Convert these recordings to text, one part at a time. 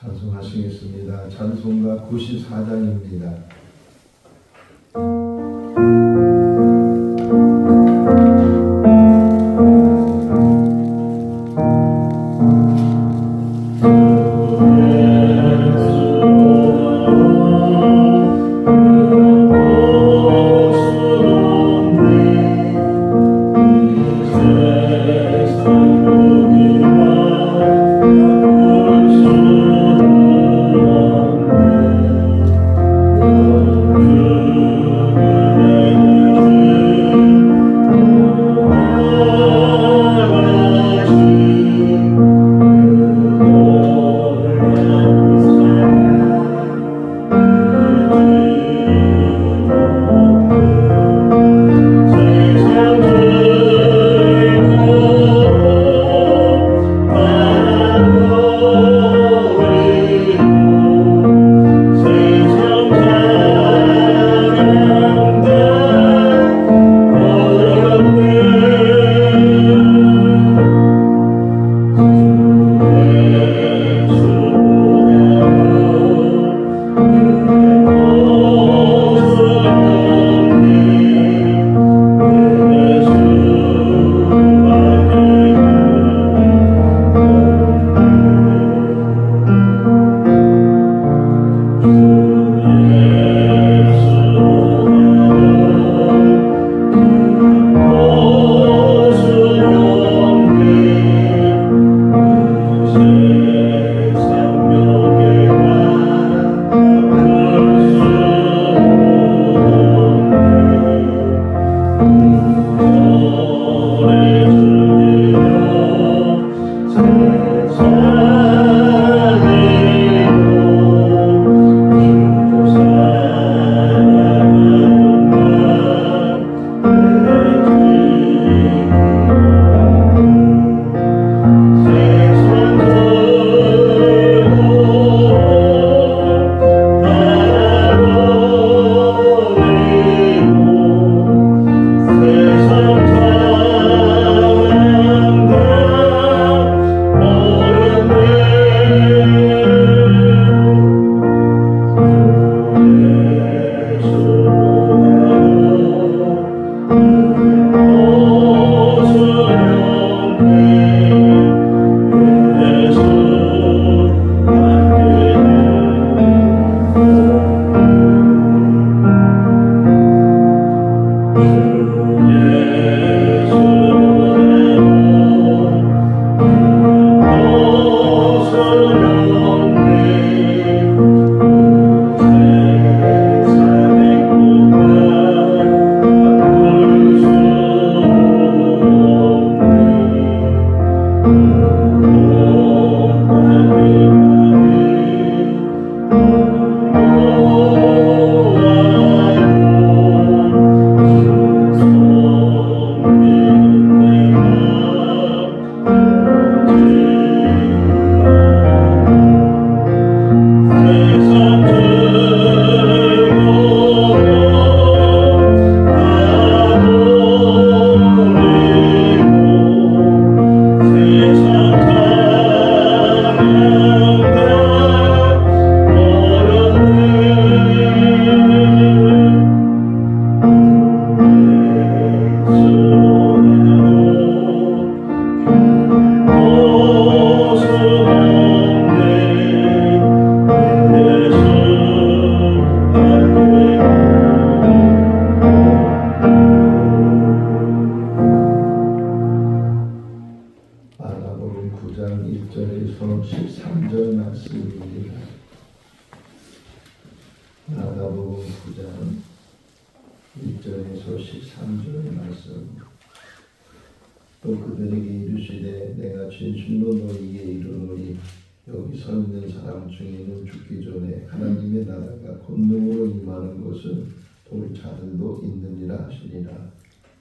찬송하시겠습니다. 찬송가 94장입니다. 마가복음 9장 1절에서 13절 말씀입니다. 마가복음 9장 1절에서 13절 말씀. 또 그들에게 이르시되 내가 진실로 너희에게 이르노니 여기 서 있는 사람 중에는 죽기 전에 하나님의 나라가 권능으로 임하는 것은 볼 자들도 있느니라 하시니라.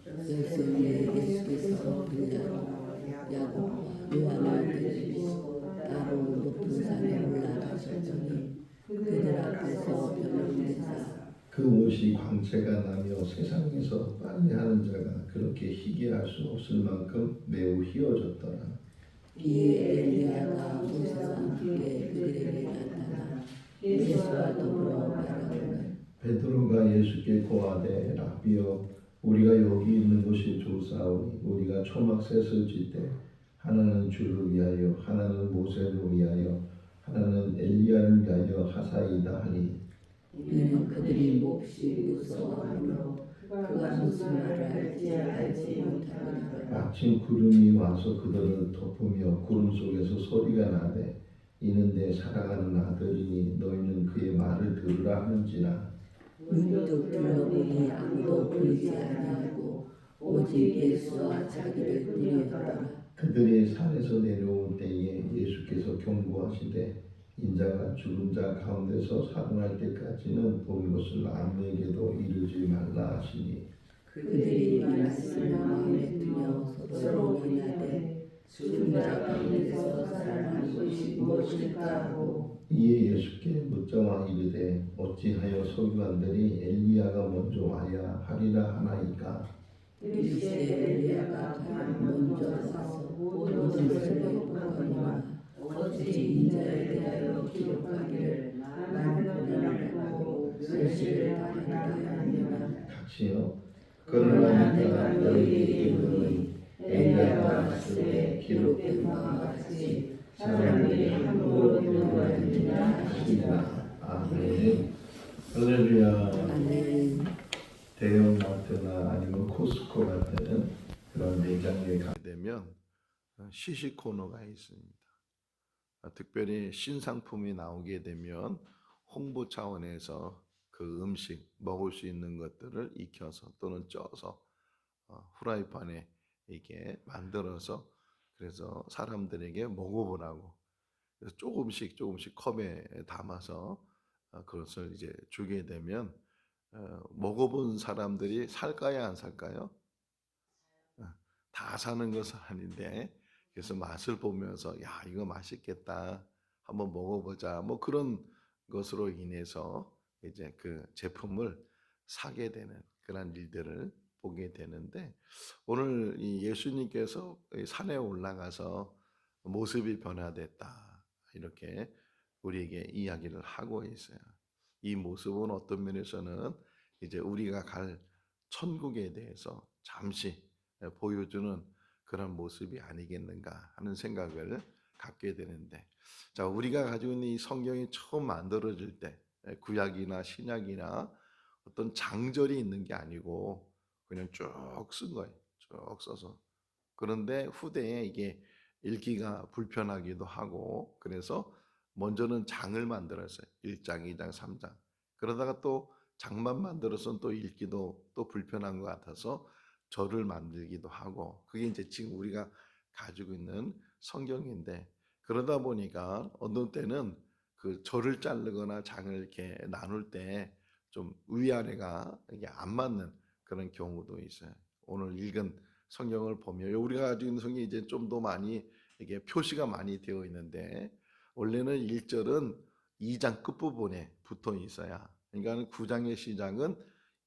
예수께서 야곱과 요한을 데리고 따로 높은 산에 올라가셨더니 그들 앞에서 변론되사 그 옷이 광채가 나며 세상에서 빨래하는 자가 그렇게 희게 할 수 없을 만큼 매우 희어졌더라. 이에 엘리야가 모세와 함께 그들에게 예수와 더불어 말하노라. 베드로가 예수께 고하되 라비여 우리가 여기 있는 곳이 좋사오니 우리가 초막셋을 짓되 하나는 주를 위하여 하나는 모세를 위하여 하나는 엘리야를 위하여 하사이다 하니 이는 그들이 몹시 무서워하므로 그가 무슨 말을 알지 못하더라. 마침 구름이 와서 그들을 덮으며 구름 속에서 소리가 나되 이는 내 사랑하는 아들이니 너희는 그의 말을 들으라 하는지라. 문득 둘러보니 아무도 보이지 아니하고 오직 예수와 자기를 둘이었더라. 그들이 산에서 내려올 때에 예수께서 경고하시되 인자가 죽은 자 가운데서 살아날 때까지는 본 것을 아무에게도 이르지 말라 하시니 그들이 이 말씀을 마음에 두며 서로 논의하되 죽은 자 가운데서 살아난 것이 무엇일까 하고 이에 예수께 묻자와 이르되 어찌하여 서기관들이 엘리야가 먼저 와야 하리라 하나이까. 일세 엘리야가 먼저 와서 모든 것을 회복하거니와 어찌 인자에 대하여 기록하기를 만군하라고 멸시를 당하리라 하느냐. 같이요. 그러나 내가 너희에게 이르노니 엘리야가 왔을 때 기록된 바와 같이 사람들이 함부로 변호하느니라 하시니라. 아멘. 할렐루야. 아멘. 대형 마트나 아니면 코스코 같은 그런 매장에 가게 되면 시식 코너가 있습니다. 특별히 신상품이 나오게 되면 홍보 차원에서 그 음식 먹을 수 있는 것들을 익혀서 또는 쪄서 후라이팬에 이게 만들어서 그래서 사람들에게 먹어보라고 그래서 조금씩 컵에 담아서 그것을 이제 주게 되면 먹어본 사람들이 살까요 안 살까요? 다 사는 것은 아닌데 그래서 맛을 보면서 야 이거 맛있겠다 한번 먹어보자 뭐 그런 것으로 인해서 이제 그 제품을 사게 되는 그런 일들을 보게 되는데 오늘 이 예수님께서 산에 올라가서 모습이 변화됐다 이렇게 우리에게 이야기를 하고 있어요. 이 모습은 어떤 면에서는 이제 우리가 갈 천국에 대해서 잠시 보여주는 그런 모습이 아니겠는가 하는 생각을 갖게 되는데 자 우리가 가지고 있는 이 성경이 처음 만들어질 때 구약이나 신약이나 어떤 장절이 있는 게 아니고 그냥 쭉 쓴 거예요. 쭉 써서 그런데 후대에 이게 읽기가 불편하기도 하고 그래서 먼저는 장을 만들었어요. 1장, 2장, 3장. 그러다가 또 장만 만들어서는 또 읽기도 또 불편한 것 같아서 절을 만들기도 하고 그게 이제 지금 우리가 가지고 있는 성경인데 그러다 보니까 어느 때는 그 절을 자르거나 장을 이렇게 나눌 때 좀 위아래가 이게 안 맞는 그런 경우도 있어요. 오늘 읽은 성경을 보면 우리가 가지고 있는 성경이 이제 좀 더 많이 이게 표시가 많이 되어 있는데 원래는 1절은 2장 끝부분에 붙어 있어야 그러니까 9장의 시작은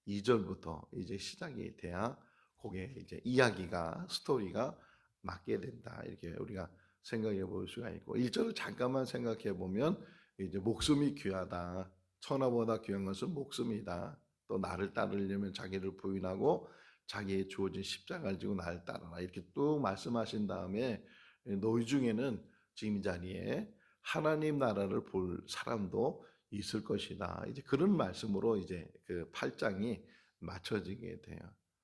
2절부터 이제 시작이 돼야 그게 이제 이야기가 스토리가 맞게 된다 이렇게 우리가 생각해 볼 수가 있고 1절을 잠깐만 생각해 보면 이제 목숨이 귀하다 천하보다 귀한 것은 목숨이다 또 나를 따르려면 자기를 부인하고 자기의 주어진 십자가를 지고 나를 따르라 이렇게 쭉 말씀하신 다음에 너희 중에는 지금 이 자리에 하나님 나라를 볼 사람도 있을 것이다. 이제 그런 말씀으로 이제 그 8장이 맞춰지게 돼요.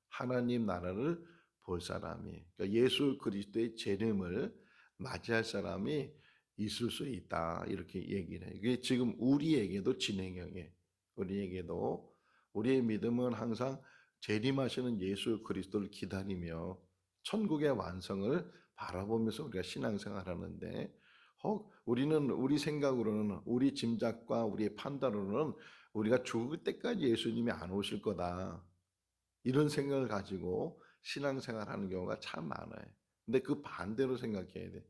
하나님 나라를 볼 사람이 그러니까 예수 그리스도의 재림을 맞이할 사람이 있을 수 있다. 이렇게 얘기를 해요. 이게 지금 우리에게도 진행형이에요. 우리에게도 우리의 믿음은 항상 재림하시는 예수 그리스도를 기다리며 천국의 완성을 바라보면서 우리가 신앙생활하는데 우리는 우리 생각으로는 우리 짐작과 우리의 판단으로는 우리가 죽을 때까지 예수님이 안 오실 거다. 이런 생각을 가지고 신앙생활하는 경우가 참 많아요. 근데 그 반대로 생각해야 돼.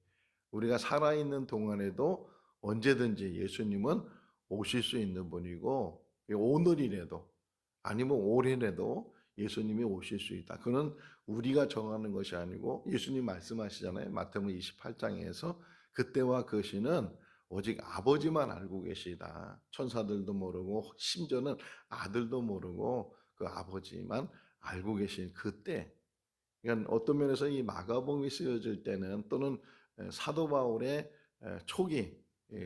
우리가 살아있는 동안에도 언제든지 예수님은 오실 수 있는 분이고 오늘이라도 아니면 올해라도 예수님이 오실 수 있다. 그건 우리가 정하는 것이 아니고 예수님 말씀하시잖아요. 마태복음 28장에서 그때와 그 시는 오직 아버지만 알고 계시다. 천사들도 모르고 심지어는 아들도 모르고 그 아버지만 알고 계신 그때, 그러니까 어떤 면에서 이 마가복음이 쓰여질 때는 또는 사도 바울의 초기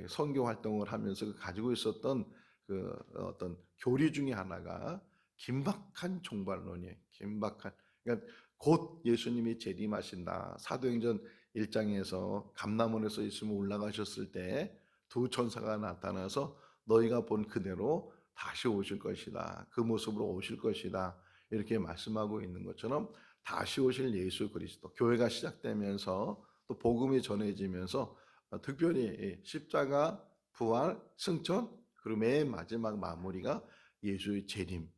선교 활동을 하면서 가지고 있었던 그 어떤 교리 중에 하나가 긴박한 종말론이에요. 긴박한, 그러니까 곧 예수님이 재림하신다. 사도행전 1장에서 감람원에서 예수님 올라가셨을 때 두 천사가 나타나서 너희가 본 그대로 다시 오실 것이다. 그 모습으로 오실 것이다. 이렇게 말씀하고 있는 것처럼 다시 오실 예수 그리스도, 교회가 시작되면서 또 복음이 전해지면서 특별히 십자가, 부활, 승천, 그리고 맨 마지막 마무리가 예수의 재림,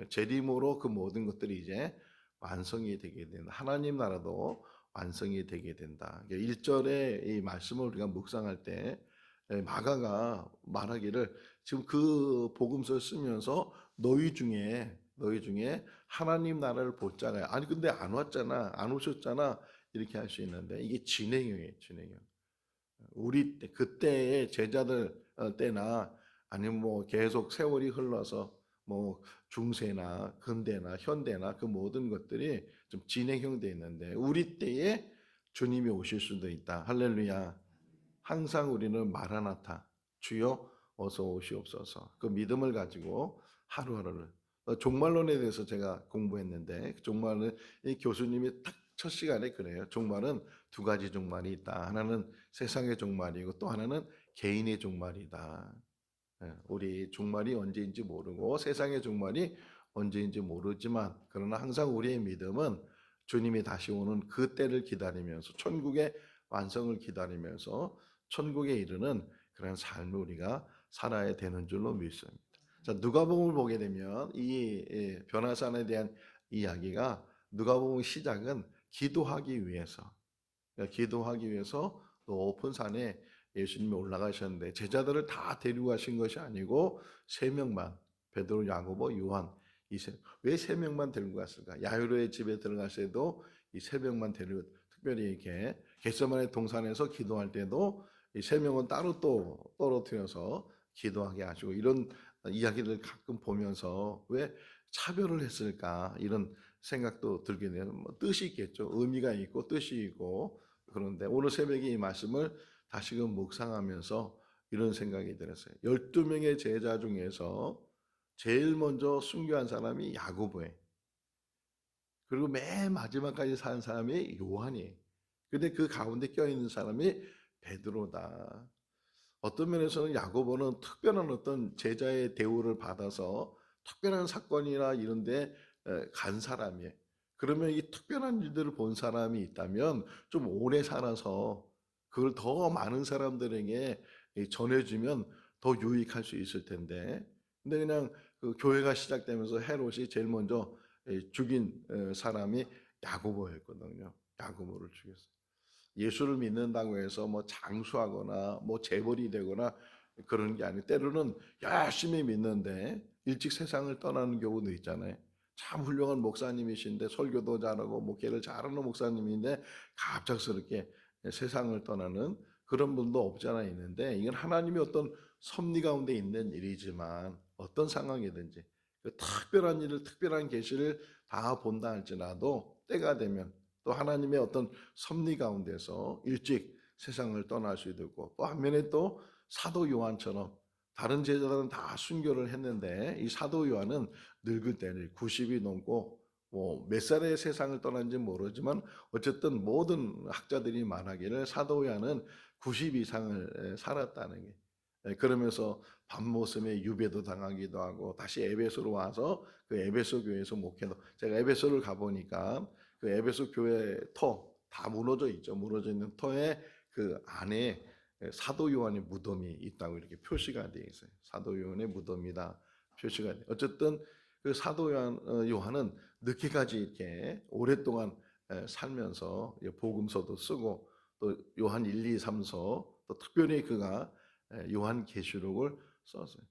재림으로 그 모든 것들이 이제 완성이 되게 된다. 하나님 나라도 완성이 되게 된다. 1절의 이 말씀을 우리가 묵상할 때 마가가 말하기를 지금 그 복음서를 쓰면서 너희 중에 하나님 나라를 볼 자가, 아니 근데 안 왔잖아, 안 오셨잖아, 이렇게 할 수 있는데 이게 진행형이에요. 진행형. 우리 때, 그때의 제자들 때나 아니면 뭐 계속 세월이 흘러서 뭐 중세나 근대나 현대나 그 모든 것들이 좀 진행형 돼 있는데 우리 때에 주님이 오실 수도 있다. 할렐루야. 항상 우리는 마라나타, 주여 어서 오시옵소서, 그 믿음을 가지고 하루하루를, 종말론에 대해서 제가 공부했는데 그 종말은 이 교수님이 딱 첫 시간에 그래요. 종말은 두 가지 종말이 있다. 하나는 세상의 종말이고 또 하나는 개인의 종말이다. 우리 종말이 언제인지 모르고 세상의 종말이 언제인지 모르지만 그러나 항상 우리의 믿음은 주님이 다시 오는 그 때를 기다리면서 천국의 완성을 기다리면서 천국에 이르는 그런 삶을 우리가 살아야 되는 줄로 믿습니다. 자, 누가복음을 보게 되면 이 변화산에 대한 이야기가, 누가복음 시작은 기도하기 위해서, 그러니까 기도하기 위해서 높은 산에 예수님이 올라가셨는데 제자들을 다 데리고 가신 것이 아니고 세 명만, 베드로, 야고보, 요한, 왜 세 명만 데리고 갔을까? 야이로의 집에 들어갔을 때도 이 세 명만 데리고, 특별히 이렇게 겟세마네 동산에서 기도할 때도 이 세 명은 따로 또 떨어뜨려서 기도하게 하시고, 이런 이야기를 가끔 보면서 왜 차별을 했을까 이런 생각도 들게 되는, 뭐 뜻이 있겠죠. 의미가 있고 뜻이 있고. 그런데 오늘 새벽에 이 말씀을 다시금 묵상하면서 이런 생각이 들었어요. 12명의 제자 중에서 제일 먼저 순교한 사람이 야고보예요. 그리고 맨 마지막까지 산 사람이 요한이에요. 근데 그 가운데 껴있는 사람이 베드로다. 어떤 면에서는 야고보는 특별한 어떤 제자의 대우를 받아서 특별한 사건이나 이런 데 간 사람이에요. 그러면 이 특별한 일들을 본 사람이 있다면 좀 오래 살아서 그걸 더 많은 사람들에게 전해주면 더 유익할 수 있을 텐데, 근데 그냥 그 교회가 시작되면서 헤롯이 제일 먼저 죽인 사람이 야고보였거든요. 야고보를 죽였어요. 예수를 믿는다고 해서 뭐 장수하거나 뭐 재벌이 되거나 그런 게 아니고, 때로는 열심히 믿는데 일찍 세상을 떠나는 경우도 있잖아요. 참 훌륭한 목사님이신데 설교도 잘하고 목회를 잘하는 목사님인데 갑작스럽게 세상을 떠나는 그런 분도 없지 않아 있는데, 이건 하나님의 어떤 섭리 가운데 있는 일이지만 어떤 상황이든지 그 특별한 일을, 특별한 계시를 다 본다 할지라도 때가 되면 또 하나님의 어떤 섭리 가운데서 일찍 세상을 떠날 수도 있고, 또 한면에 또 사도 요한처럼 다른 제자들은 다 순교를 했는데 이 사도 요한은 늙을 때는 90이 넘고 뭐 몇 살에 세상을 떠난지 모르지만 어쨌든 모든 학자들이 말하기를 사도 요한은 90 이상을 살았다는 게, 그러면서 밤모섬에 유배도 당하기도 하고 다시 에베소로 와서 그 에베소 교회에서 목회도, 제가 에베소를 가보니까 그 에베소 교회 터 다 무너져 있죠. 무너져 있는 터에 그 안에 사도 요한의 무덤이 있다고 이렇게 표시가 되어 있어요. 사도 요한의 무덤이다 표시가 돼. 어쨌든 그 사도 요한은 늦게까지 이렇게 오랫동안 살면서 복음서도 쓰고 또 요한 1, 2, 3서, 또 특별히 그가 요한 계시록을 썼어요.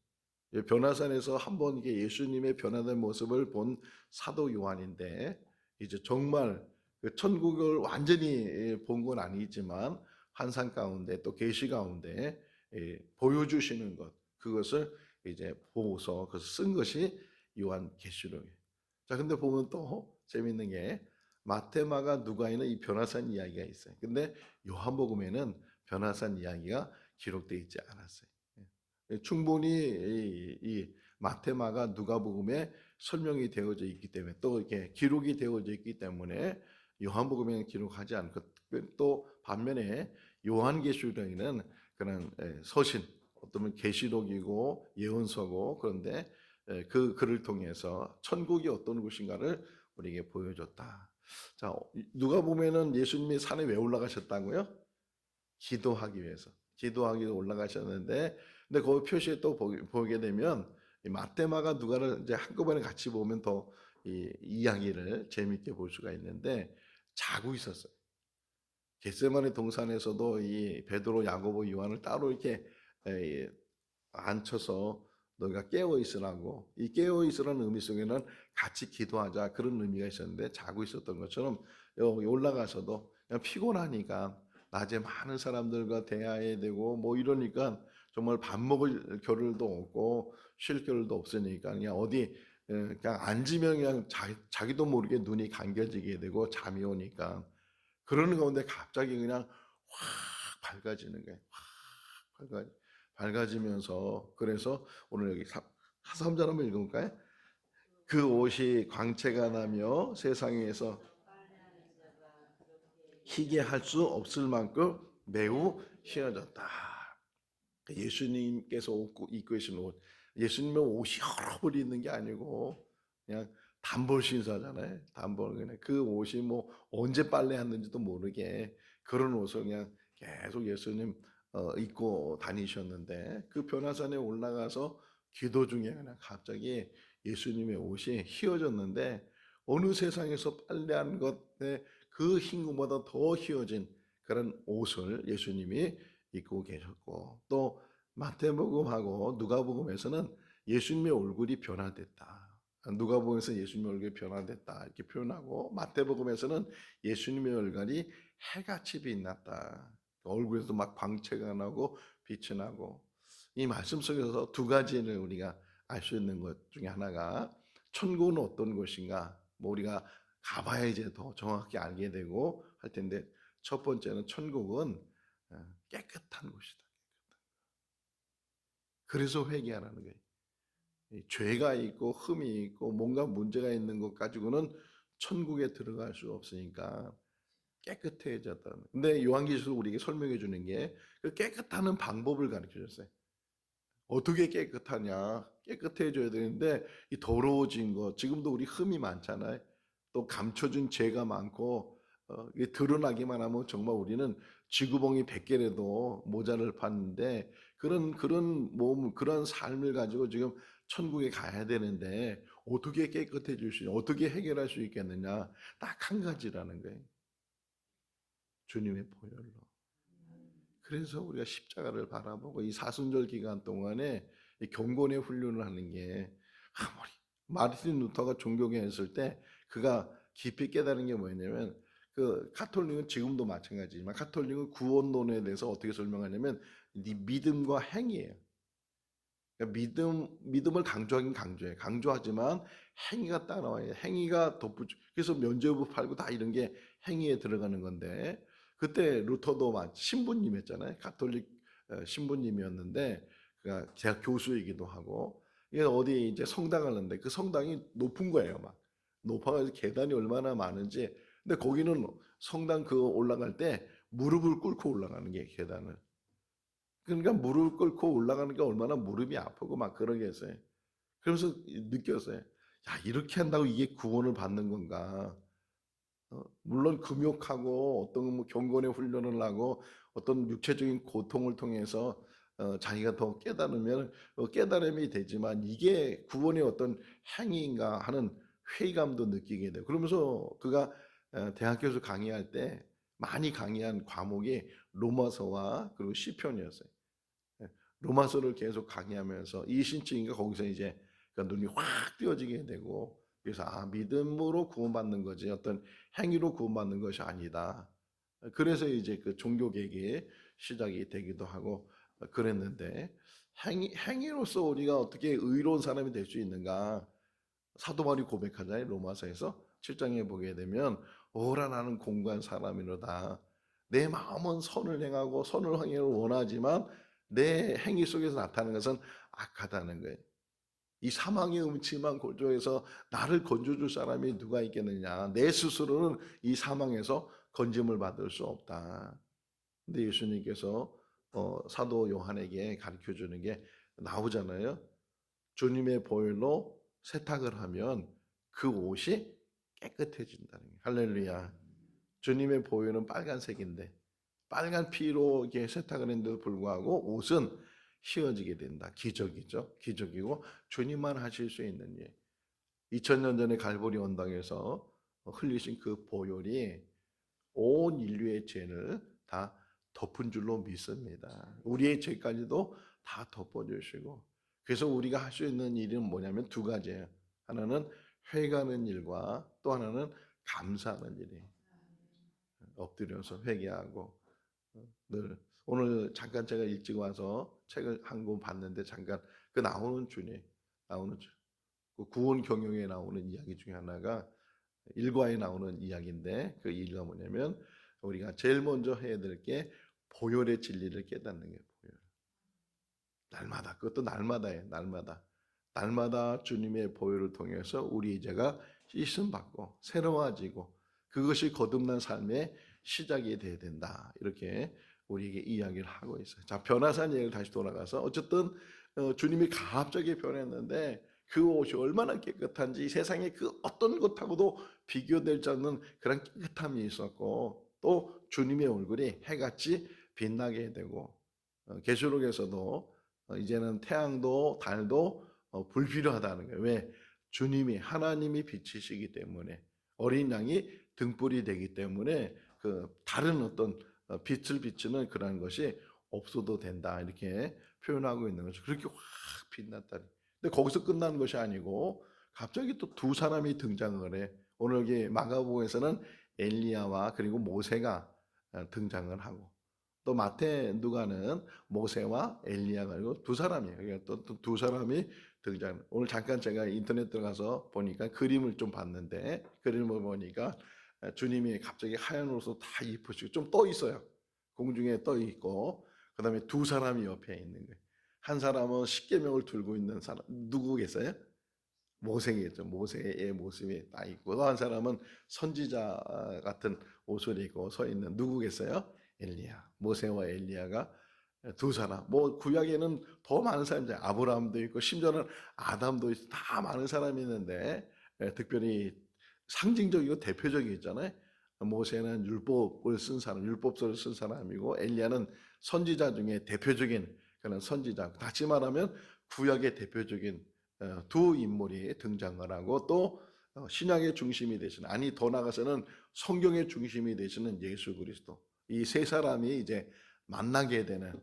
변화산에서 한번 이게 예수님의 변화된 모습을 본 사도 요한인데, 이제 정말 그 천국을 완전히 본 건 아니지만 환상 가운데 또 계시 가운데 보여주시는 것, 그것을 이제 보고서 그것을 쓴 것이 요한계시록이에요. 자, 근데 보면 또 재밌는 게 마태, 마가, 누가에는 이 변화산 이야기가 있어요. 근데 요한복음에는 변화산 이야기가 기록되어 있지 않았어요. 충분히 이 마태, 마가, 누가복음에 설명이 되어져 있기 때문에, 또 이렇게 기록이 되어져 있기 때문에 요한복음에는 기록하지 않고, 또 반면에 요한계시록에는 그런 서신, 어떤 계시록이고 예언서고, 그런데 그 글을 통해서 천국이 어떤 곳인가를 우리에게 보여줬다. 자, 누가 보면은 예수님이 산에 왜 올라가셨다고요? 기도하기 위해서. 기도하기 위해서 올라가셨는데, 근데 거기 표시에 또 보게 되면 이 마테마가 누가를 이제 한꺼번에 같이 보면 더 이 이야기를 재밌게 볼 수가 있는데, 자고 있었어요. 겟세마네 동산에서도 이 베드로, 야고보, 요한을 따로 이렇게 앉혀서 너희가 깨어 있으라고, 이 깨어 있으라는 의미 속에는 같이 기도하자, 그런 의미가 있었는데, 자고 있었던 것처럼 여기 올라가서도 그냥 피곤하니까 낮에 많은 사람들과 대화해야 되고 뭐 이러니까 정말 밥 먹을 겨를도 없고 쉴 겨를도 없으니까 그냥 어디 그냥 앉으면 그냥 자기도 모르게 눈이 감겨지게 되고 잠이 오니까, 그러는 가운데 갑자기 그냥 확 밝아지는 거예요. 확 밝아지면서, 그래서 오늘 여기 3절 한번 읽어볼까요? 그 옷이 광채가 나며 세상에서 희게 할 수 없을 만큼 매우 희어졌다. 예수님께서 입고 계신 옷, 예수님의 옷이 여러 벌 있는 게 아니고 그냥 단벌 신사잖아요. 단벌, 그냥 그 옷이 뭐 언제 빨래했는지도 모르게 그런 옷을 그냥 계속 예수님 입고 다니셨는데, 그 변화산에 올라가서 기도 중에 그냥 갑자기 예수님의 옷이 휘어졌는데, 어느 세상에서 빨래한 것에 그 흰 것보다 더 휘어진 그런 옷을 예수님이 입고 계셨고, 또 마태복음하고 누가복음에서는 예수님의 얼굴이 변화됐다. 누가복음에서 예수님의 얼굴이 변화됐다 이렇게 표현하고, 마태복음에서는 예수님의 얼굴이 해같이 빛났다. 얼굴에서 막 광채가 나고 빛이 나고, 이 말씀 속에서 두 가지를 우리가 알 수 있는 것 중에 하나가, 천국은 어떤 곳인가, 뭐 우리가 가봐야 이제 더 정확히 알게 되고 할 텐데, 첫 번째는 천국은 깨끗한 곳이다. 그래서 회개하라는 거예요. 죄가 있고 흠이 있고 뭔가 문제가 있는 것 가지고는 천국에 들어갈 수 없으니까 깨끗해졌다. 근데 요한계시록 우리에게 설명해 주는 게 그 깨끗하는 방법을 가르쳐 줬어요. 어떻게 깨끗하냐? 깨끗해져야 되는데 이 더러워진 거, 지금도 우리 흠이 많잖아요. 또 감춰진 죄가 많고 이게 드러나기만 하면 정말 우리는 쥐구멍이 100개라도 모자를 봤는데, 그런 몸, 그런 삶을 가지고 지금 천국에 가야 되는데 어떻게 깨끗해질 수 있냐? 어떻게 해결할 수 있겠느냐? 딱 한 가지라는 거예요. 주님의 보혈로. 그래서 우리가 십자가를 바라보고 이 사순절 기간 동안에 이 경건의 훈련을 하는 게, 아무리 마르틴 루터가 종교개혁했을 때 그가 깊이 깨달은 게 뭐였냐면, 그 가톨릭은 지금도 마찬가지지만 가톨릭은 구원론에 대해서 어떻게 설명하냐면 네 믿음과 행위예요. 그러니까 믿음을 강조하긴 강조해. 강조하지만 행위가 따라와요. 행위가 덧붙여. 그래서 면죄부 팔고 다 이런 게 행위에 들어가는 건데, 그때 루터도 신부님이었잖아요. 가톨릭 신부님이었는데, 그가 대학 교수이기도 하고, 이게 어디 이제 성당을 하는데 그 성당이 높은 거예요. 막 높아가지고 계단이 얼마나 많은지. 근데 거기는 성당 그 올라갈 때 무릎을 꿇고 올라가는 게 계단을. 그러니까 무릎 꿇고 올라가는 게 얼마나 무릎이 아프고 막 그러겠어요. 그러면서 느꼈어요. 야, 이렇게 한다고 이게 구원을 받는 건가? 물론 금욕하고 어떤 뭐 경건의 훈련을 하고 어떤 육체적인 고통을 통해서 자기가 더 깨달으면 깨달음이 되지만, 이게 구원의 어떤 행위인가 하는 회의감도 느끼게 돼요. 그러면서 그가 대학교에서 강의할 때 많이 강의한 과목이 로마서와 그리고 시편이었어요. 예, 로마서를 계속 강의하면서 이신증인가 거기서 이제 그 눈이 확 띄어지게 되고, 그래서 믿음으로 구원받는 거지 어떤 행위로 구원받는 것이 아니다. 그래서 이제 그 종교 개혁이 시작이 되기도 하고, 그랬는데 행위로서 우리가 어떻게 의로운 사람이 될 수 있는가? 사도 바울이 고백하잖아요. 로마서에서 7장에 보게 되면 오라 나는 공고한 사람이로다. 내 마음은 선을 행하고 선을 행하기를 원하지만 내 행위 속에서 나타나는 것은 악하다는 거예요. 이 사망의 음침한 골조에서 나를 건져줄 사람이 누가 있겠느냐. 내 스스로는 이 사망에서 건짐을 받을 수 없다. 근데 예수님께서 사도 요한에게 가르쳐 주는 게 나오잖아요. 주님의 보혈로 세탁을 하면 그 옷이 깨끗해진다는 거예요. 할렐루야. 주님의 보혈은 빨간색인데 빨간 피로 이렇게 세탁을 했는데도 불구하고 옷은 휘어지게 된다. 기적이죠. 기적이고 주님만 하실 수 있는 일. 2000년 전에 갈보리 언덕에서 흘리신 그 보혈이 온 인류의 죄를 다 덮은 줄로 믿습니다. 우리의 죄까지도 다 덮어주시고 그래서 우리가 할 수 있는 일은 뭐냐면 두 가지예요. 하나는 회개하는 일과 또 하나는 감사하는 일이에요. 엎드려서 회개하고 늘 오늘 잠깐 제가 일찍 와서 책을 한 권 봤는데 잠깐 그 나오는 주님 나오는 그 구원 경영에 나오는 이야기 중에 하나가 일과에 나오는 이야기인데 그 이유가 뭐냐면 우리가 제일 먼저 해야 될 게 보혈의 진리를 깨닫는 거예요. 보혈. 날마다 그것도 날마다예요. 날마다 주님의 보혈을 통해서 우리 죄가 씻음 받고 새로워지고 그것이 거듭난 삶의 시작이 돼야 된다. 이렇게 우리에게 이야기를 하고 있어요. 자, 변화산 얘기를 다시 돌아가서 어쨌든 주님이 갑자기 변했는데 그 옷이 얼마나 깨끗한지 세상의 그 어떤 것하고도 비교되지 않는 그런 깨끗함이 있었고 또 주님의 얼굴이 해같이 빛나게 되고 계시록에서도 이제는 태양도 달도 불필요하다는 거예요. 왜? 주님이 하나님이 빛이시기 때문에 어린 양이 등불이 되기 때문에 그 다른 어떤 빛을 비추는 그런 것이 없어도 된다 이렇게 표현하고 있는 거죠. 그렇게 확 빛났다니. 근데 거기서 끝나는 것이 아니고 갑자기 또 두 사람이 등장을 해. 오늘 여기 마가복음에서는 엘리야와 그리고 모세가 등장을 하고 또 마태 누가는 모세와 엘리야가 아니고 두 사람이에요. 그러니까 또 두 사람이 등장. 오늘 잠깐 제가 인터넷 들어가서 보니까 그림을 좀 봤는데 그림을 보니까 주님이 갑자기 하얀 옷으로 다 입으시고 좀 떠 있어요. 공중에 떠 있고 그다음에 두 사람이 옆에 있는 거예요. 한 사람은 십계명을 들고 있는 사람 누구겠어요? 모세겠죠. 모세의 모습이 딱 있고 또 한 사람은 선지자 같은 옷을 입고 서 있는 누구겠어요? 엘리야. 모세와 엘리야가 두 사람. 뭐 구약에는 더 많은 사람들 아브라함도 있고 심지어는 아담도 있고 다 많은 사람이 있는데 특별히 상징적이고 대표적이 있잖아요. 모세는 율법을 쓴 사람, 율법서를 쓴 사람이고 엘리야는 선지자 중에 대표적인 그런 선지자. 다시 말하면 구약의 대표적인 두 인물이 등장을 하고 또 신약의 중심이 되시는 아니 더 나아가서는 성경의 중심이 되시는 예수 그리스도 이 세 사람이 이제 만나게 되는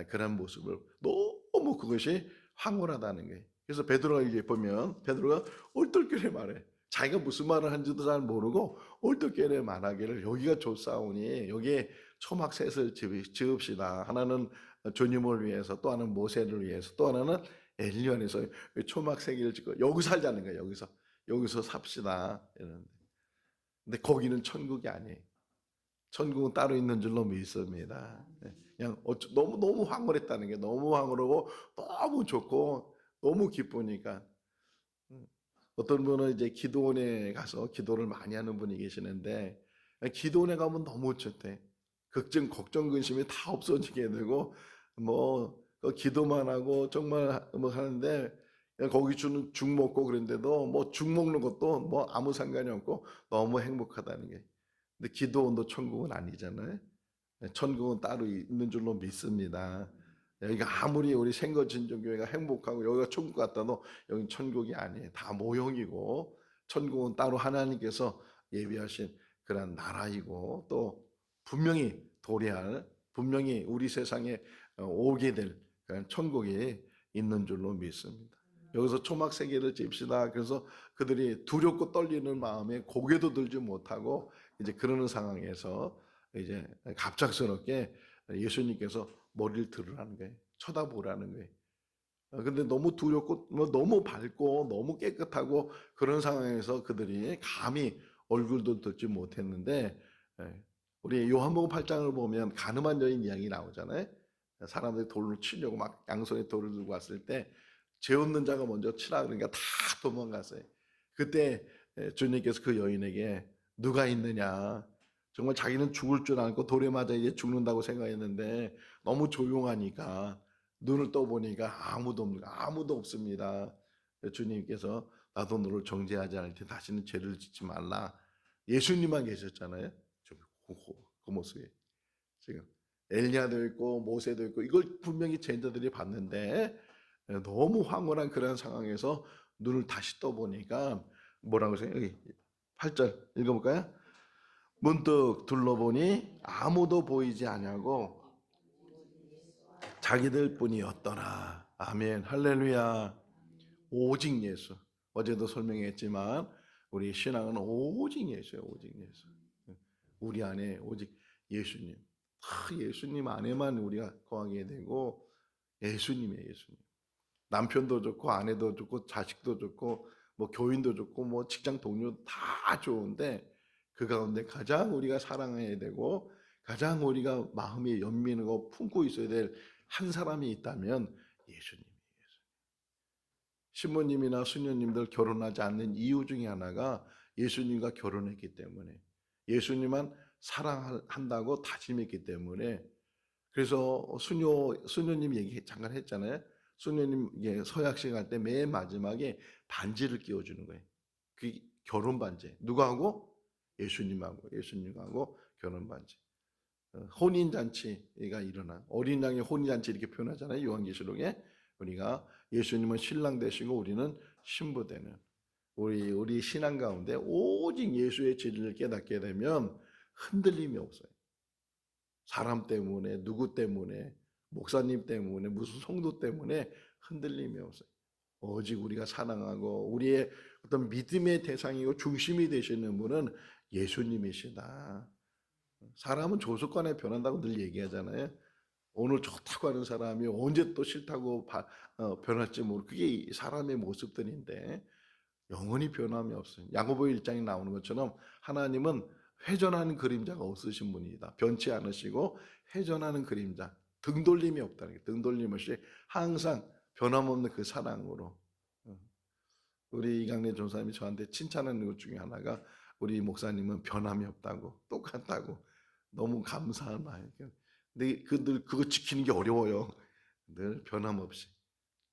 그런 모습을 너무 그것이 황홀하다는 거예요. 그래서 베드로가 이제 보면 베드로가 얼떨결에 말해. 자기가 무슨 말을 한지도 잘 모르고 얼떨결에 말하기를 여기가 좋사오니 여기에 초막셋을 지읍시다. 하나는 주님을 위해서 또 하나는 모세를 위해서 또 하나는 엘리언에서 초막 세 개를 짓고 여기 살자는 거예요. 여기서 삽시다. 이러는데. 근데 거기는 천국이 아니에요. 천국은 따로 있는 줄로 믿습니다. 그냥 너무 황홀했다는 게 너무 황홀하고 너무 좋고 너무 기쁘니까 어떤 분은 이제 기도원에 가서 기도를 많이 하는 분이 계시는데 기도원에 가면 너무 좋대. 걱정, 근심이 다 없어지게 되고 뭐 기도만 하고 정말 뭐 하는데 그냥 거기 주는 죽 먹고 그런데도 뭐 죽 먹는 것도 뭐 아무 상관이 없고 너무 행복하다는 게. 근데 기도원도 천국은 아니잖아요. 천국은 따로 있는 줄로 믿습니다. 여기가 아무리 우리 생거진정교회가 행복하고 여기가 천국 같다도 여기 천국이 아니에요. 다 모형이고 천국은 따로 하나님께서 예비하신 그런 나라이고 또 분명히 도래할 분명히 우리 세상에 오게 될 그런 천국이 있는 줄로 믿습니다. 여기서 초막 세계를 집시다. 그래서 그들이 두렵고 떨리는 마음에 고개도 들지 못하고 이제 그러는 상황에서 이제 갑작스럽게 예수님께서 머리를 들으라는 거예요. 쳐다보라는 거예요. 근데 너무 두렵고 뭐 너무 밝고 너무 깨끗하고 그런 상황에서 그들이 감히 얼굴도 들지 못했는데, 예, 우리 요한복음 8장을 보면 가늠한 여인 이야기 나오잖아요. 사람들이 돌로 치려고 막 양손에 돌을 들고 왔을 때 죄 없는 자가 먼저 치라 그러니까 다 도망갔어요. 그때 주님께서 그 여인에게 누가 있느냐, 정말 자기는 죽을 줄 알고 돌에 맞아 이제 죽는다고 생각했는데 너무 조용하니까 눈을 떠보니까 아무도 없습니다. 주님께서 나도 너를 정죄하지 않을 테 다시는 죄를 짓지 말라. 예수님만 계셨잖아요. 그 모습에 지금 엘리야도 있고 모세도 있고 이걸 분명히 제자들이 봤는데 너무 황홀한 그런 상황에서 눈을 다시 떠보니까 뭐라고 해요? 여기 8절 읽어볼까요? 문득 둘러보니 아무도 보이지 아니하고 자기들 뿐이었더라. 아멘, 할렐루야. 오직 예수. 어제도 설명했지만 우리 신앙은 오직 예수예요. 오직 예수. 우리 안에 오직 예수님. 예수님 안에만 우리가 거하게 되고, 예수님이에요. 예수님. 남편도 좋고 아내도 좋고 자식도 좋고 뭐 교인도 좋고 뭐 직장 동료 다 좋은데 그 가운데 가장 우리가 사랑해야 되고 가장 우리가 마음에 연민하고 품고 있어야 될 한 사람이 있다면 예수님이에요. 신부님이나 수녀님들 결혼하지 않는 이유 중에 하나가 예수님과 결혼했기 때문에, 예수님만 사랑한다고 다짐했기 때문에. 그래서 수녀님 얘기 잠깐 했잖아요. 수녀님 서약식 할 때 맨 마지막에 반지를 끼워주는 거예요. 그 결혼 반지. 누구하고? 예수님하고 결혼 반지. 혼인 잔치가 일어난 어린 양의 혼인 잔치 이렇게 표현하잖아요. 요한계시록에 우리가 예수님은 신랑 되시고 우리는 신부 되는 우리 신앙 가운데 오직 예수의 진리를 깨닫게 되면 흔들림이 없어요. 사람 때문에, 누구 때문에, 목사님 때문에, 무슨 성도 때문에 흔들림이 없어요. 오직 우리가 사랑하고 우리의 어떤 믿음의 대상이고 중심이 되시는 분은 예수님이시다. 사람은 조속간에 변한다고 늘 얘기하잖아요. 오늘 좋다고 하는 사람이 언제 또 싫다고 변할지 모르고 그게 사람의 모습들인데 영원히 변함이 없어요. 야고보 1장에 나오는 것처럼 하나님은 회전하는 그림자가 없으신 분이다. 변치 않으시고 회전하는 그림자, 등돌림이 없다는 게, 등돌림 없이 항상 변함없는 그 사랑으로. 우리 이강래 전사님이 저한테 칭찬하는 것 중에 하나가 우리 목사님은 변함이 없다고, 똑같다고. 너무 감사한 마음. 근데 늘 그거 지키는 게 어려워요. 늘 변함없이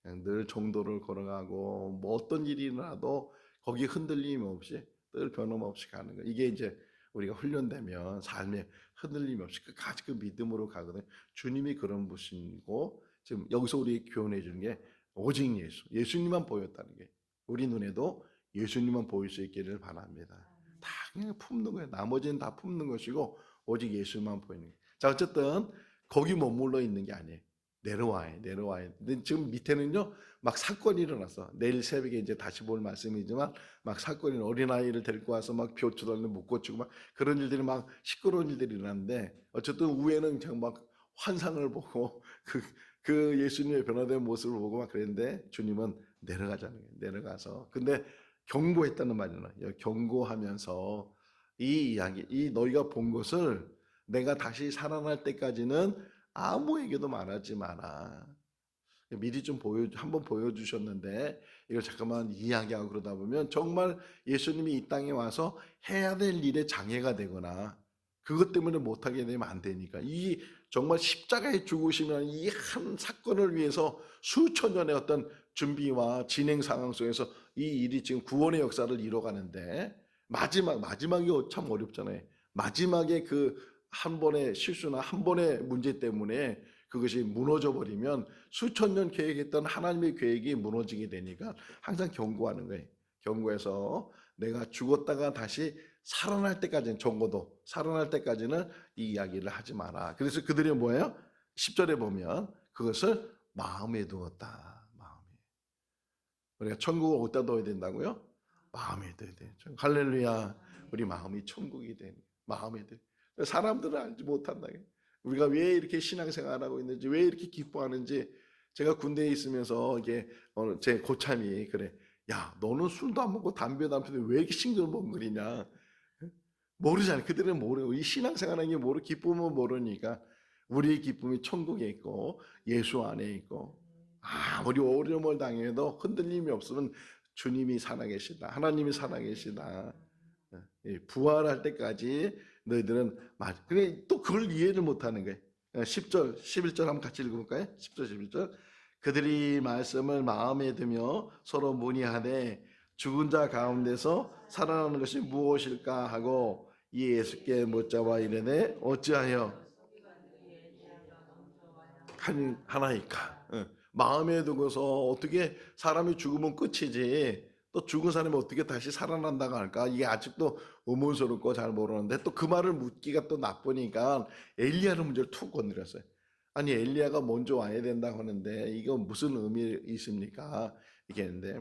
그냥 늘 정도를 걸어가고 뭐 어떤 일이 일어나도 거기 흔들림 없이 늘 변함없이 가는 거. 이게 이제 우리가 훈련되면 삶에 흔들림 없이 끝까지 그 믿음으로 가거든. 주님이 그런 분이고 지금 여기서 우리 교훈해 주는 게 오직 예수님만 보였다는 게, 우리 눈에도 예수님만 보일 수 있기를 바랍니다. 다 그냥 품는 거예요. 나머지는 다 품는 것이고 오직 예수만 보이는 거예요. 자, 어쨌든 거기 머물러 있는 게 아니에요. 내려와요. 근데 지금 밑에는요, 막 사건이 일어났어. 내일 새벽에 이제 다시 볼 말씀이지만, 막 사건이 어린아이를 데리고 와서 막 교추달로 묶어치고 막 그런 일들이 막 시끄러운 일들이 일어났는데, 어쨌든 위에는 그냥 막 환상을 보고, 그 예수님의 변화된 모습을 보고 막 그랬는데, 주님은 내려가자는 거예요. 내려가서. 근데 경고했다는 말이잖아요. 경고하면서 이 이야기, 이 너희가 본 것을 내가 다시 살아날 때까지는 아무에게도 말하지 마라. 미리 좀 한번 보여주셨는데 이걸 잠깐만 이야기하고 그러다 보면 정말 예수님이 이 땅에 와서 해야 될 일에 장애가 되거나 그것 때문에 못하게 되면 안 되니까, 이 정말 십자가의 죽으시면 이 한 사건을 위해서 수천 년의 어떤 준비와 진행 상황 속에서 이 일이 지금 구원의 역사를 이뤄가는데 마지막이 참 어렵잖아요. 마지막에 그 한 번의 실수나 한 번의 문제 때문에 그것이 무너져 버리면 수천 년 계획했던 하나님의 계획이 무너지게 되니까 항상 경고하는 거예요. 경고해서 내가 죽었다가 다시 살아날 때까지는, 적어도 살아날 때까지는 이 이야기를 하지 마라. 그래서 그들이 뭐예요? 10절에 보면 그것을 마음에 두었다. 마음에. 우리가 천국을 어디다 둬야 된다고요? 마음에 둬야 돼. 할렐루야. 우리 마음이 천국이 된 마음에 돼. 사람들은 알지 못한다. 우리가 왜 이렇게 신앙생활하고 있는지, 왜 이렇게 기뻐하는지. 제가 군대에 있으면서 이게 제 고참이 그래. 야, 너는 술도 안 먹고 담배도 안 피는데 왜 이렇게 싱글벙글이냐. 모르잖아. 그들은 모르고 이 신앙생활하는 게 모르 기쁨은 모르니까. 우리의 기쁨이 천국에 있고 예수 안에 있고 아무리 어려움을 당해도 흔들림이 없으면 주님이 살아계시다. 하나님이 살아계시다. 부활할 때까지 너희들은 그래 또 그걸 이해를 못하는 거예요. 10절, 11절 한번 같이 읽어볼까요? 10절, 11절. 그들이 말씀을 마음에 두며 서로 문의하되 죽은 자 가운데서 살아나는 것이 무엇일까 하고 예수께 묻자와 이르되 어찌하여 하나이까. 마음에 두고서 어떻게 사람이 죽으면 끝이지 또 죽은 사람이 어떻게 다시 살아난다고 할까? 이게 아직도 의문스럽고 잘 모르는데 또 그 말을 묻기가 또 나쁘니까 엘리야는 문제를 툭 건드렸어요. 아니 엘리야가 먼저 와야 된다고 하는데 이거 무슨 의미 있습니까? 이게 있는데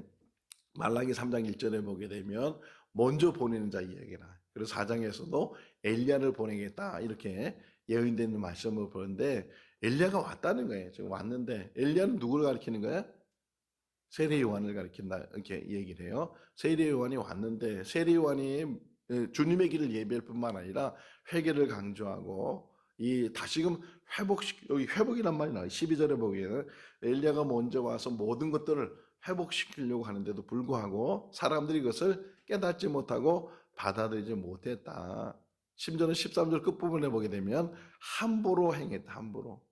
말라기 3장 1절에 보게 되면 먼저 보내는 자 이야기나. 그래서 4장에서도 엘리야를 보내겠다 이렇게 예언되는 말씀을 보는데 엘리야가 왔다는 거예요. 지금 왔는데 엘리야는 누구를 가리키는 거야? 세례 요한을 가리킨다 이렇게 얘기를 해요. 세례 요한이 왔는데 세례 요한이 주님의 길을 예배할 뿐만 아니라 회개를 강조하고 이 다시금 여기 회복이란 말이 나와요. 12절에 보기에는 엘리야가 먼저 와서 모든 것들을 회복시키려고 하는데도 불구하고 사람들이 그것을 깨닫지 못하고 받아들이지 못했다. 심지어는 13절 끝부분에 보게 되면 함부로 행했다. 함부로.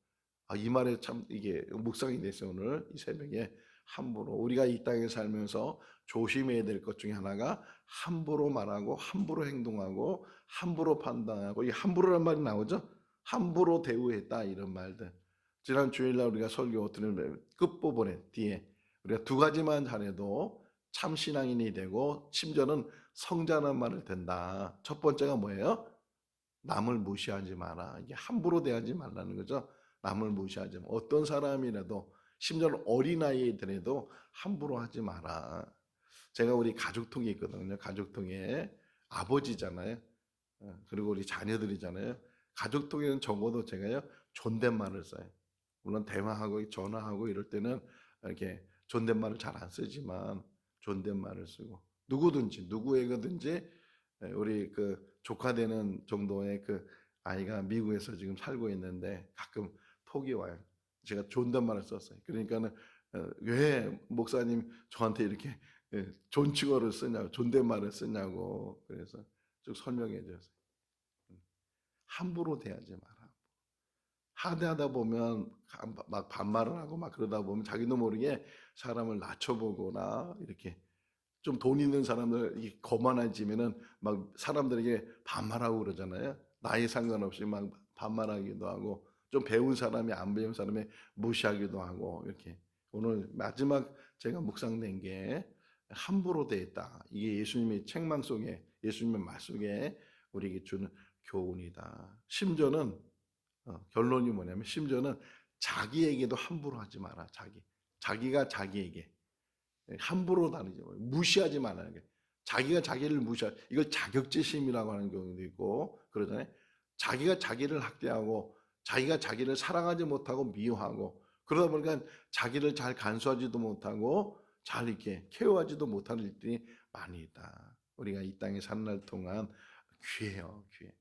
이 말에 참 이게 묵상이 됐어요. 오늘 이 새벽에 함부로 우리가 이 땅에 살면서 조심해야 될 것 중에 하나가 함부로 말하고 함부로 행동하고 함부로 판단하고 이 함부로란 말이 나오죠. 함부로 대우했다 이런 말들. 지난 주일날 우리가 설교 들은 끝부분에 뒤에 우리가 두 가지만 잘해도 참 신앙인이 되고 심지어는 성자라는 말을 된다. 첫 번째가 뭐예요? 남을 무시하지 마라. 이게 함부로 대하지 말라는 거죠. 남을 무시하지 마. 어떤 사람이라도 심지어 어린아이들에도 함부로 하지 마라. 제가 우리 가족통에 있거든요. 가족통에 아버지잖아요. 그리고 우리 자녀들이잖아요. 가족통에는 적어도 제가요 존댓말을 써요. 물론 대화하고 전화하고 이럴 때는 이렇게 존댓말을 잘 안 쓰지만 존댓말을 쓰고 누구든지 누구에게든지 우리 그 조카 되는 정도의 그 아이가 미국에서 지금 살고 있는데 가끔 톡이 와요. 제가 존댓말을 썼어요. 그러니까는 왜 목사님 저한테 이렇게 존칭어를 쓰냐고 존댓말을 쓰냐고 그래서 쭉 설명해 줬어요. 함부로 대하지 마라. 하대하다 보면 막 반말을 하고 막 그러다 보면 자기도 모르게 사람을 낮춰보거나 이렇게 좀 돈 있는 사람들 이 거만해지면은 막 사람들에게 반말하고 그러잖아요. 나이 상관없이 막 반말하기도 하고 좀 배운 사람이 안 배운 사람이 무시하기도 하고 이렇게 오늘 마지막 제가 묵상된 게 함부로 대했다. 이게 예수님의 책망 속에 예수님의 말 속에 우리에게 주는 교훈이다. 심지어는 결론이 뭐냐면 심지어는 자기에게도 함부로 하지 마라. 자기가 자기에게 함부로 다니지 말고 무시하지 말라는 게 자기가 자기를 무시하 이걸 자격지심이라고 하는 경우도 있고 그러잖아요. 자기가 자기를 학대하고 자기가 자기를 사랑하지 못하고 미워하고 그러다 보니까 자기를 잘 간수하지도 못하고 잘 이렇게 케어하지도 못하는 일들이 많이 있다. 우리가 이 땅에 사는 날 동안 귀해요, 귀해.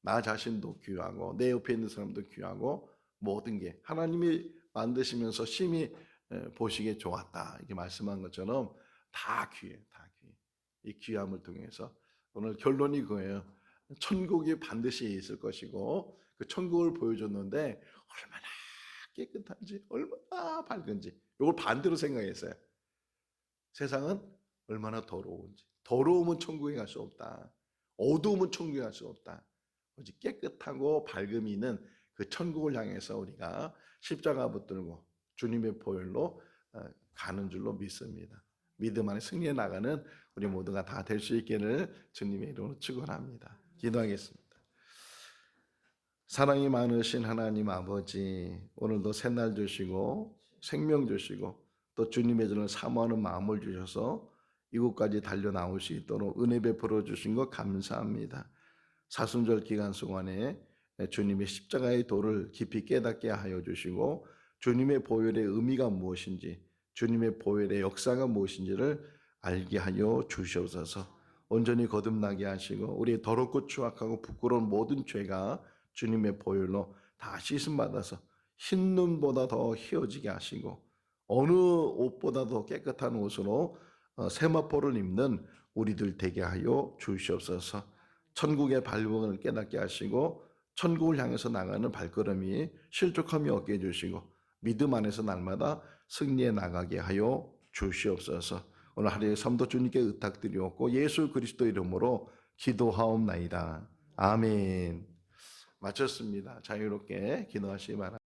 나 자신도 귀하고 내 옆에 있는 사람도 귀하고 모든 게 하나님이 만드시면서 심히 보시기에 좋았다 이렇게 말씀한 것처럼 다 귀해, 다 귀해. 이 귀함을 통해서 오늘 결론이 그거예요. 천국이 반드시 있을 것이고 그 천국을 보여줬는데 얼마나 깨끗한지 얼마나 밝은지 이걸 반대로 생각했어요. 세상은 얼마나 더러운지 더러우면 천국에 갈 수 없다. 어두우면 천국에 갈 수 없다. 오직 깨끗하고 밝음이 있는 그 천국을 향해서 우리가 십자가 붙들고 주님의 보혈로 가는 줄로 믿습니다. 믿음 안에 승리해 나가는 우리 모두가 다 될 수 있기를 주님의 이름으로 축원합니다. 기도하겠습니다. 사랑이 많으신 하나님 아버지, 오늘도 새날 주시고 생명 주시고 또 주님의 전을 사모하는 마음을 주셔서 이곳까지 달려 나올 수 있도록 은혜 베풀어 주신 것 감사합니다. 사순절 기간 동안에 주님의 십자가의 도를 깊이 깨닫게 하여 주시고 주님의 보혈의 의미가 무엇인지 주님의 보혈의 역사가 무엇인지를 알게 하여 주시옵소서. 온전히 거듭나게 하시고 우리의 더럽고 추악하고 부끄러운 모든 죄가 주님의 보혈로 다 씻음 받아서 흰 눈보다 더 희어지게 하시고 어느 옷보다 더 깨끗한 옷으로 세마포를 입는 우리들 되게 하여 주시옵소서. 천국의 발복을 깨닫게 하시고 천국을 향해서 나가는 발걸음이 실족함이 없게 해주시고 믿음 안에서 날마다 승리해 나가게 하여 주시옵소서. 오늘 하루의 삶도 주님께 의탁드리옵고 예수 그리스도 이름으로 기도하옵나이다. 아멘. 마쳤습니다. 자유롭게 기도하시기 바랍니다.